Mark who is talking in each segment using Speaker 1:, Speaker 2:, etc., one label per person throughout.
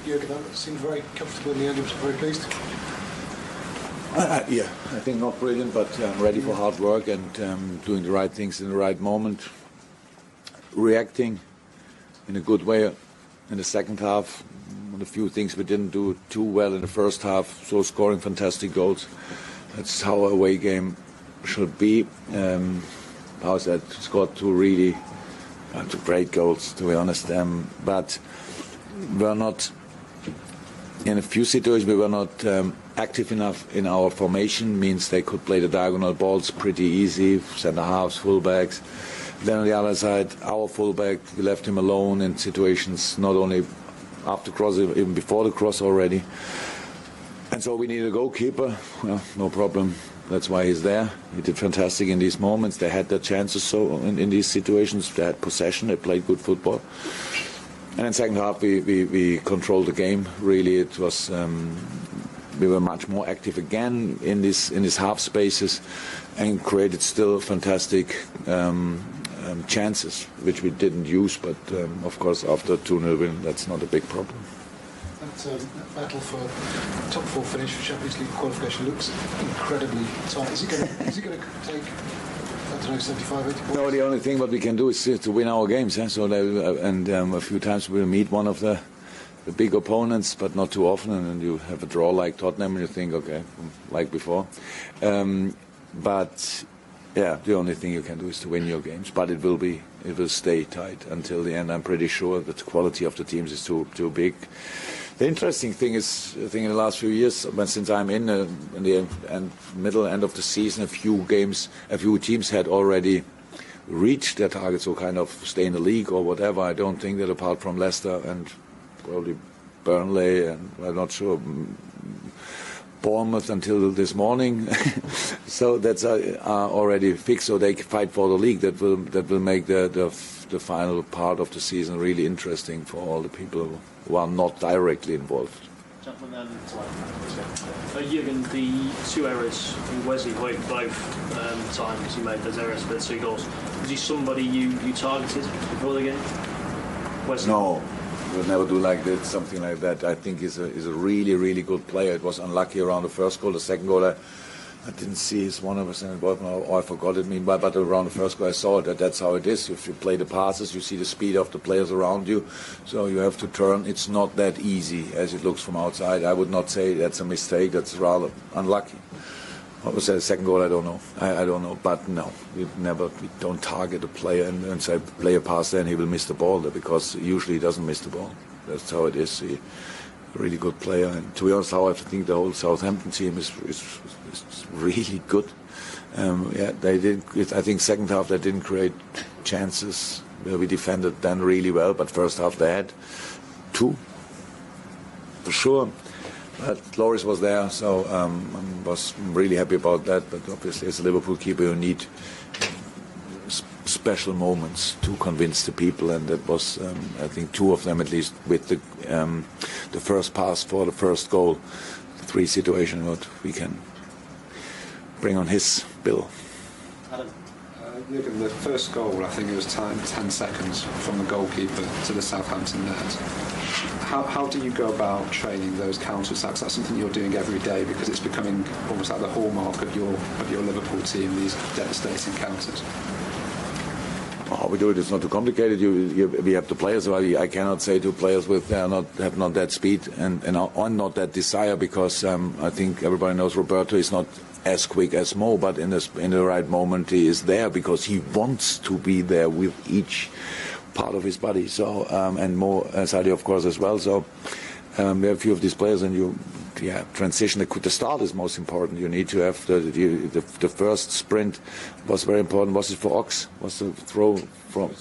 Speaker 1: Jurgen, that seemed very comfortable in the end. I was very pleased.
Speaker 2: Yeah, I think not brilliant, but ready for hard work and doing the right things in the right moment. Reacting in a good way in the second half. One of the few things we didn't do too well in the first half, so scoring fantastic goals. That's how a away game should be. How's that? Scored two great goals, to be honest. But we're not, in a few situations, we were not active enough in our formation. Means they could play the diagonal balls pretty easy, centre halves, fullbacks. Then on the other side, our fullback, we left him alone in situations not only after cross, even before the cross already. And so we needed a goalkeeper. Well, no problem. That's why he's there. He did fantastic in these moments. They had their chances so in these situations. They had possession. They played good football. And in second half, we controlled the game. Really, it was we were much more active again in these half spaces, and created still fantastic chances, which we didn't use. But of course, after 2-0 win, that's not a big problem.
Speaker 1: That battle for top four finish for Champions League qualification looks incredibly tight. Is it going to take, I don't know, 75, 80 points?
Speaker 2: No, the only thing what we can do is to win our games. So a few times we'll meet one of the big opponents, but not too often. And then you have a draw like Tottenham, and you think, okay, like before. But yeah, the only thing you can do is to win your games. But it will stay tight until the end. I'm pretty sure that the quality of the teams is too big. The interesting thing is, I think in the last few years, since I'm in the middle end of the season, a few teams had already reached their targets, or kind of stay in the league or whatever. I don't think that apart from Leicester and probably Burnley, and I'm not sure, Bournemouth until this morning. So that's already fixed. So they fight for the league. That will make the final part of the season really interesting for all the people who are not directly involved.
Speaker 3: Gentlemen, Jurgen, the two errors in Wesley Hoyt, both times he made those errors for the two goals. Was he somebody you targeted before the game? Wesley?
Speaker 2: No. We'll never do like that, something like that. I think he's a really, really good player. It was unlucky around the first goal. The second goal, I didn't see his 100% involvement, or I forgot it. Meanwhile, but around the first goal, I saw it. That's how it is. If you play the passes, you see the speed of the players around you. So you have to turn. It's not that easy as it looks from outside. I would not say that's a mistake. That's rather unlucky. What was that? Second goal? I don't know. I don't know. But no, we don't target a player and say play a pass there and he will miss the ball there, because usually he doesn't miss the ball. That's how it is. He's a really good player. And to be honest, I think the whole Southampton team is really good. They did. I think second half they didn't create chances. We defended then really well, but first half they had two for sure. But Loris was there, so I was really happy about that. But obviously, as a Liverpool keeper, you need special moments to convince the people, and that was, I think, two of them at least, with the first pass for the first goal, the three situation what we can bring on his bill.
Speaker 4: Jurgen, the first goal, I think it was 10 seconds from the goalkeeper to the Southampton net. How do you go about training those counter-attacks? That's something you're doing every day, because it's becoming almost like the hallmark of your Liverpool team, these devastating counters.
Speaker 2: How we do it is not too complicated. We have the players. So I cannot say to players with have not that speed and not that desire, because I think everybody knows Roberto is not as quick as Mo, but in the right moment he is there because he wants to be there with each part of his body. So and Mo Sadio of course as well. So we have a few of these players, and transition. The start is most important. You need to have the first sprint was very important. Was it for Ox? Was the throw from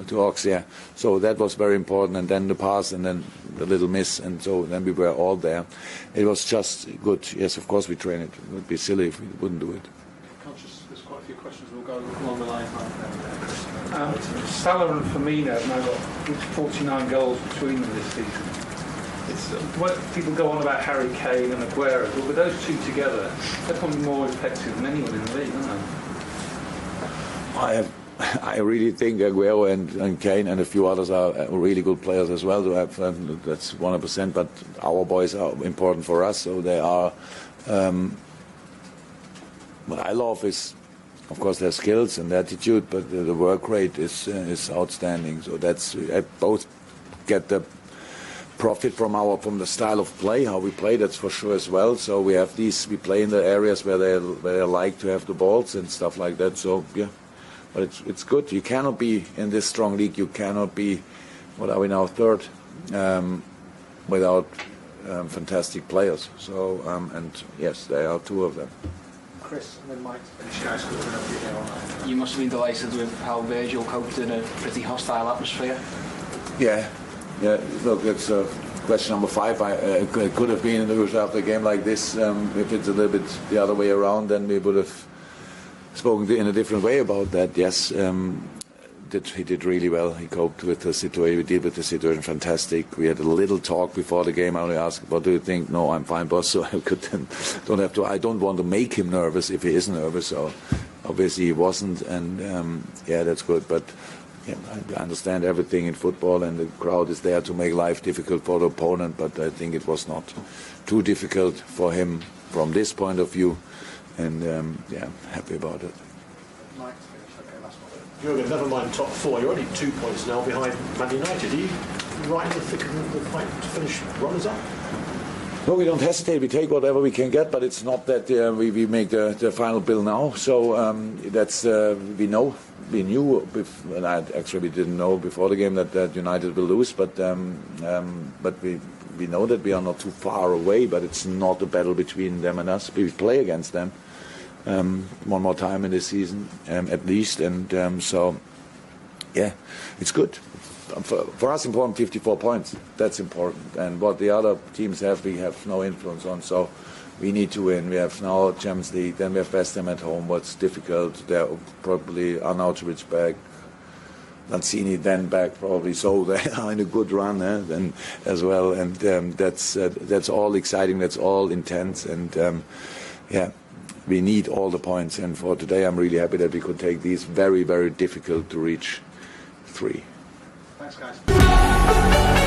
Speaker 2: to Ox? Yeah. So that was very important, and then the pass, and then the little miss, and so then we were all there. It was just good. Yes, of course we train it. It would be silly if we wouldn't do it.
Speaker 5: Conscious, there's quite a few questions. We'll go along the line. Salah and Firmino have now got 49 goals between them this season. People go on about Harry Kane and Aguero, but with those two together, they're probably more effective than anyone in the league, aren't they?
Speaker 2: I really think Aguero and Kane and a few others are really good players as well to have. That's 100%. But our boys are important for us, so they are. What I love is, of course, their skills and their attitude, but the work rate is outstanding. So that's both get the profit from the style of play, how we play. That's for sure as well. So we have these. We play in the areas where they like to have the balls and stuff like that. So yeah. But it's good. You cannot be in this strong league. You cannot be, what are we now, third, without fantastic players. So and yes, there are two of them.
Speaker 1: Chris, and then Mike, finish guys looking up here online.
Speaker 6: You must have been delighted with how Virgil coped in a pretty hostile atmosphere.
Speaker 2: Yeah. Look, it's question number 5. It could have been after a game like this. If it's a little bit the other way around, then we would have spoken in a different way about that. Yes, he did really well. He coped with the situation. We dealt with the situation fantastic. We had a little talk before the game. I only asked, "What do you think?" "No, I'm fine, boss." So I don't want to make him nervous if he is nervous. So obviously he wasn't, and yeah, that's good. But yeah, I understand everything in football, and the crowd is there to make life difficult for the opponent. But I think it was not too difficult for him from this point of view. And yeah, happy about it.
Speaker 1: Mike, finish. Okay, last one.
Speaker 7: Jurgen, never mind top 4. You're only 2 points now behind Man United. Are you right in the thick of the fight to finish runners up?
Speaker 2: No, we don't hesitate. We take whatever we can get, but it's not that we make the final bill now. So that's we know. We knew, and actually we didn't know before the game that United will lose, but we know that we are not too far away, but it's not a battle between them and us. We play against them one more time in this season, at least, and so yeah, it's good. For us, important 54 points. That's important, and what the other teams have, we have no influence on. So we need to win. We have now Champions League, then we have West Ham at home. What's difficult? They're probably Arnautovic back. Lanzini then back probably, so they are in a good run then as well, and that's all exciting, that's all intense, and yeah, we need all the points. And for today, I'm really happy that we could take these very, very difficult to reach 3.
Speaker 1: Thanks, guys.